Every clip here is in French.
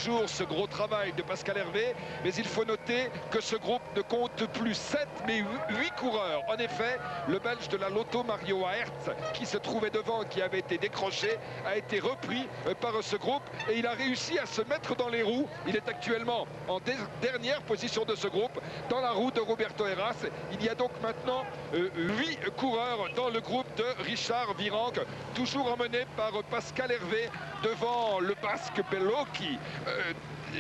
Toujours ce gros travail de Pascal Hervé, mais il faut noter que ce groupe ne compte plus 7 mais 8 coureurs. En effet, le Belge de la Lotto, Mario Aerts, qui se trouvait devant, qui avait été décroché, a été repris par ce groupe et il a réussi à se mettre dans les roues. Il est actuellement en dernière position de ce groupe, dans la roue de Roberto Heras. Il y a donc maintenant 8 coureurs dans le groupe de Richard Virenque, toujours emmené par Pascal Hervé devant le Basque Bellocchi.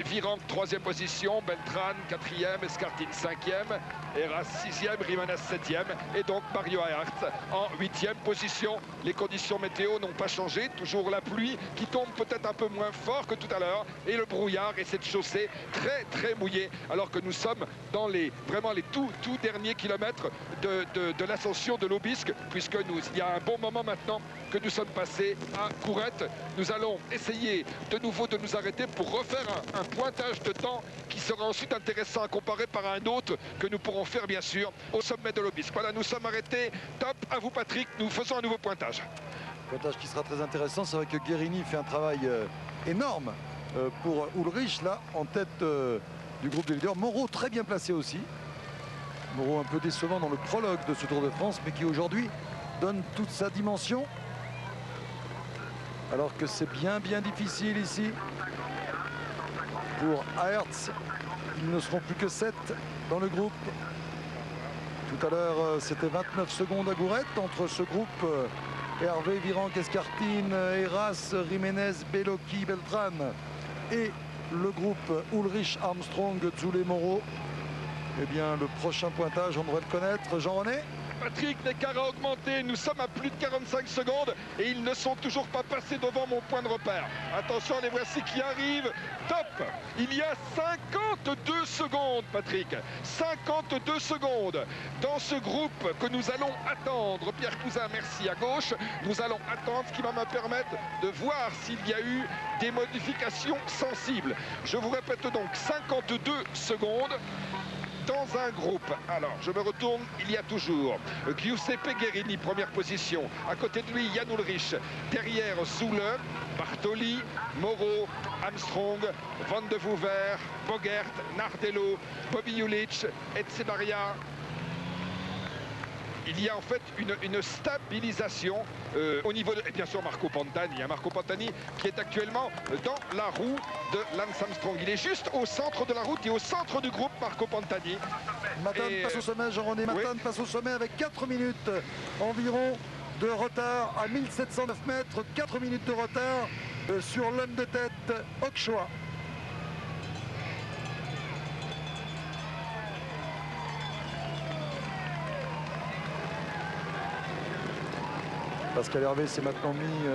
Virenque 3e position, Beltrán 4e, Escartine 5e, Heras 6e, Jiménez 7e et donc Mario Aerts en 8e position. Les conditions météo n'ont pas changé, toujours la pluie qui tombe peut-être un peu moins fort que tout à l'heure et le brouillard et cette chaussée très mouillée alors que nous sommes dans vraiment les tout derniers kilomètres de l'ascension de l'Aubisque, puisque il y a un bon moment maintenant que nous sommes passés à Courette. Nous allons essayer de nouveau de nous arrêter pour refaire un pointage de temps qui sera ensuite intéressant à comparer par un autre que nous pourrons faire bien sûr au sommet de l'Aubisque. Voilà, nous sommes arrêtés. Top, à vous Patrick, nous faisons un nouveau pointage. Pointage qui sera très intéressant. C'est vrai que Guérini fait un travail énorme pour Ulrich, là, en tête du groupe des leaders. Moreau très bien placé aussi. Moreau un peu décevant dans le prologue de ce Tour de France, mais qui aujourd'hui donne toute sa dimension. Alors que c'est bien difficile ici pour Aerts. Ils ne seront plus que 7 dans le groupe. Tout à l'heure, c'était 29 secondes à Gourette entre ce groupe Hervé, Virenque, Escartine, Heras, Jiménez, Bellocchi, Beltrán et le groupe Ulrich, Armstrong, Zule, Moreau. Eh bien, le prochain pointage, on devrait le connaître. Jean-René ? Patrick, l'écart a augmenté, nous sommes à plus de 45 secondes et ils ne sont toujours pas passés devant mon point de repère. Attention, les voici qui arrivent. Top! Il y a 52 secondes, Patrick. 52 secondes. Dans ce groupe que nous allons attendre, Pierre Cousin, merci à gauche, nous allons attendre, ce qui va me permettre de voir s'il y a eu des modifications sensibles. Je vous répète donc 52 secondes. Dans un groupe, alors je me retourne, il y a toujours Giuseppe Guérini, première position. À côté de lui, Jan Ullrich. Derrière, Zule, Bartoli, Moreau, Armstrong, Van de Voever, Bogert, Nardello, Bobby Julich, Etxebarria. Il y a en fait une stabilisation au niveau de... Et bien sûr Marco Pantani, Marco Pantani qui est actuellement dans la roue de Lance Armstrong. Il est juste au centre de la route et au centre du groupe, Marco Pantani. Matane passe au sommet, Jean-René. Matane passe au sommet avec 4 minutes environ de retard à 1709 mètres. 4 minutes de retard sur l'homme de tête, Ochoa. Pascal Hervé s'est maintenant mis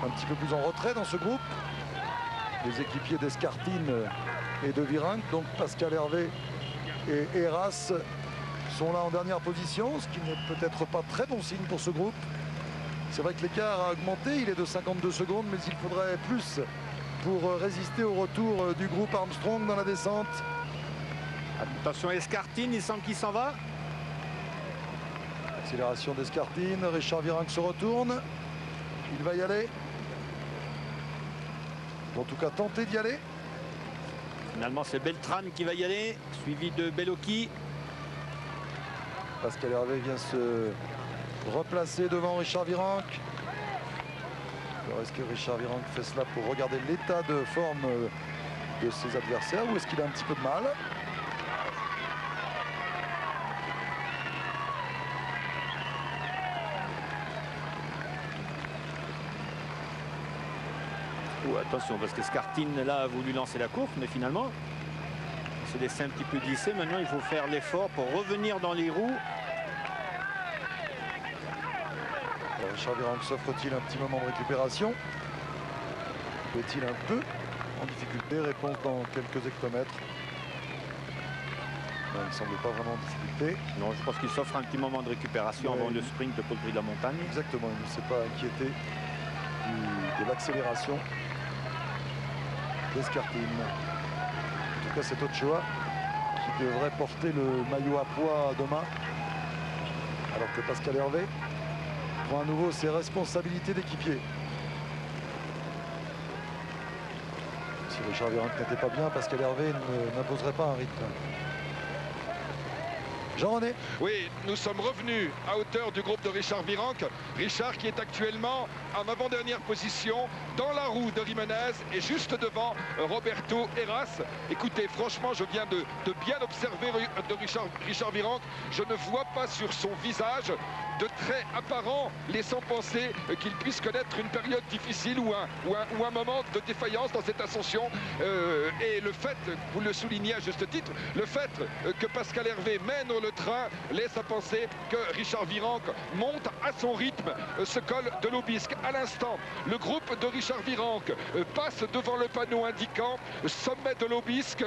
un petit peu plus en retrait dans ce groupe. Les équipiers d'Escartine et de Virenque, donc Pascal Hervé et Heras sont là en dernière position, ce qui n'est peut-être pas très bon signe pour ce groupe. C'est vrai que l'écart a augmenté, il est de 52 secondes, mais il faudrait plus pour résister au retour du groupe Armstrong dans la descente. Attention Escartine, il semble qu'il s'en va. Accélération d'Escartine, Richard Virenque se retourne. Il va y aller. En tout cas, tenter d'y aller. Finalement, c'est Beltrán qui va y aller, suivi de Bellocchi. Pascal Hervé vient se replacer devant Richard Virenque. Alors, est-ce que Richard Virenque fait cela pour regarder l'état de forme de ses adversaires ou est-ce qu'il a un petit peu de mal ? Attention, parce que Escartine là a voulu lancer la course, mais finalement il se laissait un petit peu glisser. Maintenant il faut faire l'effort pour revenir dans les roues. Alors, Richard Virenque s'offre-t-il un petit moment de récupération? Est-il un peu en difficulté? Réponse dans quelques hectomètres. Non, il ne semble pas vraiment en difficulté. Non, je pense qu'il s'offre un petit moment de récupération avant le sprint pour le Prix de la Montagne. Exactement, il ne s'est pas inquiété de l'accélération d'Escartine. En tout cas, c'est Ochoa qui devrait porter le maillot à poids demain, alors que Pascal Hervé prend à nouveau ses responsabilités d'équipier. Si Richard Virenque n'était pas bien, Pascal Hervé n'imposerait pas un rythme. Jean-René. Oui, nous sommes revenus à hauteur du groupe de Richard Virenque. Richard qui est actuellement en avant-dernière position dans la roue de Jiménez et juste devant Roberto Heras. Écoutez, franchement, je viens de bien observer de Richard Virenque. Je ne vois pas sur son visage de traits apparents laissant penser qu'il puisse connaître une période difficile ou un moment de défaillance dans cette ascension. Et le fait, vous le soulignez à juste titre, le fait que Pascal Hervé mène le train laisse à penser que Richard Virenque monte à son rythme ce col de l'Aubisque. À l'instant, le groupe de Richard Virenque passe devant le panneau indiquant sommet de l'Aubisque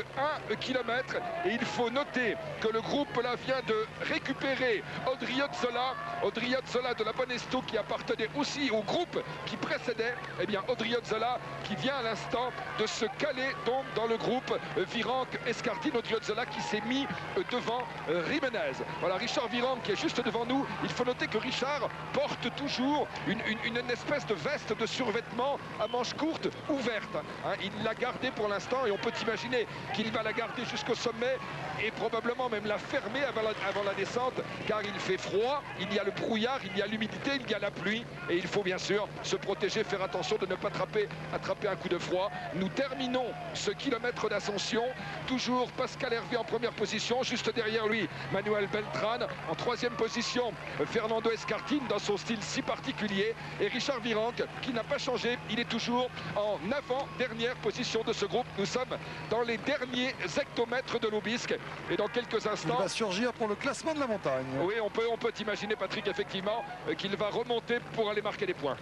1 km. Et il faut noter que le groupe là vient de récupérer Odriozola de la Banesto qui appartenait aussi au groupe qui précédait. Eh bien, Odriozola qui vient à l'instant de se caler donc dans le groupe Virenque-Escartine. Odriozola qui s'est mis devant Jiménez. Voilà, Richard Virenque qui est juste devant nous. Il faut noter que Richard porte toujours une espèce de veste de survêtement à manches courtes ouverte. Hein, il l'a gardée pour l'instant et on peut imaginer qu'il va la garder jusqu'au sommet et probablement même la fermer avant la descente, car il fait froid, il y a le brouillard, il y a l'humidité, il y a la pluie et il faut bien sûr se protéger, faire attention de ne pas attraper un coup de froid. Nous terminons ce kilomètre d'ascension, toujours Pascal Hervé en première position, juste derrière lui Manuel Beltrán, en troisième position Fernando Escartine dans son style si particulier et Richard Virenque qui n'a pas changé, il est toujours en avant-dernière position de ce groupe. Nous sommes dans les derniers hectomètres de l'Aubisque et dans quelques instants il va surgir pour le classement de la montagne. Oui, on peut imaginer, Patrick, effectivement qu'il va remonter pour aller marquer des points.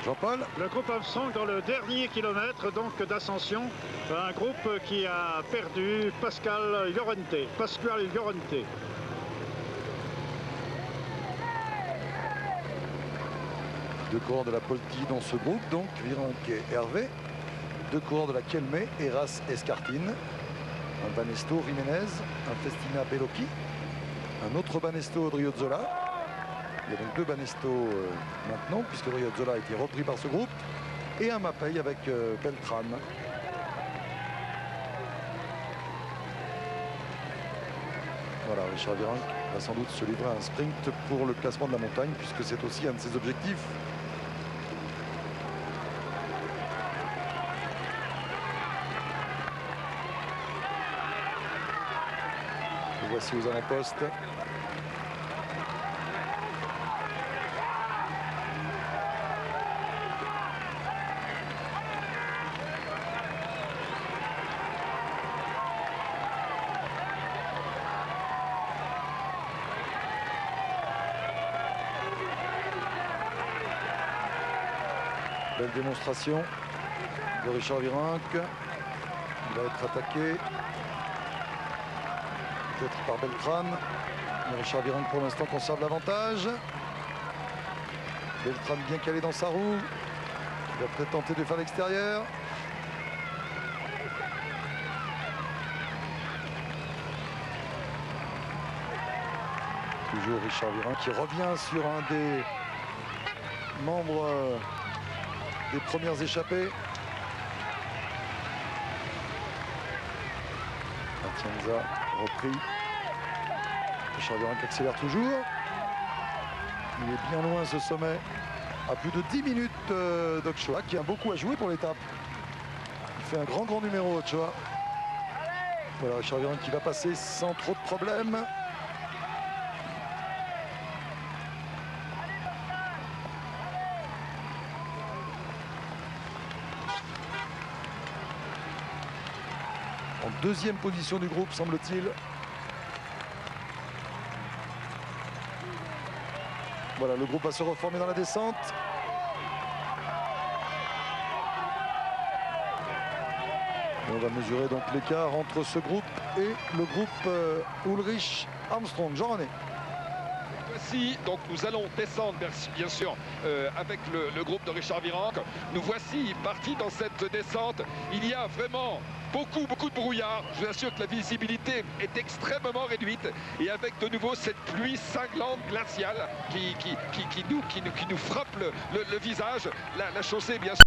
Jean-Paul. Le groupe Armstrong dans le dernier kilomètre donc d'ascension, un groupe qui a perdu Pascual Llorente. Deux coureurs de la Polti dans ce groupe, donc Virenque et Hervé. Deux coureurs de la Kelme, Heras Escartine. Un Banesto Jiménez, un Festina Bellocchi, un autre Banesto Odriozola. Il y a donc deux Banesto maintenant, puisque Odriozola a été repris par ce groupe. Et un Mapei avec Beltrán. Voilà, Richard Virenque va sans doute se livrer à un sprint pour le classement de la montagne, puisque c'est aussi un de ses objectifs. Le voici aux avant-postes. Belle démonstration de Richard Virenque. Il va être attaqué. Peut-être par Beltrán. Mais Richard Virenque pour l'instant conserve l'avantage. Beltrán bien calé dans sa roue. Il va peut-être tenter de faire l'extérieur. Toujours Richard Virenque qui revient sur un des membres des premières échappées. Atienza repris. Richard Virenque accélère toujours. Il est bien loin ce sommet. À plus de 10 minutes d'Ochoa qui a beaucoup à jouer pour l'étape. Il fait un grand numéro Ochoa. Voilà Richard Virenque qui va passer sans trop de problèmes. En deuxième position du groupe, semble-t-il. Voilà, le groupe va se reformer dans la descente. Et on va mesurer donc l'écart entre ce groupe et le groupe Ulrich Armstrong. Jean-René. voici, donc nous allons descendre bien sûr avec le groupe de Richard Virenque. Nous voici partis dans cette descente. Il y a vraiment beaucoup de brouillard. Je vous assure que la visibilité est extrêmement réduite et avec de nouveau cette pluie cinglante glaciale qui nous frappe le visage. La chaussée bien sûr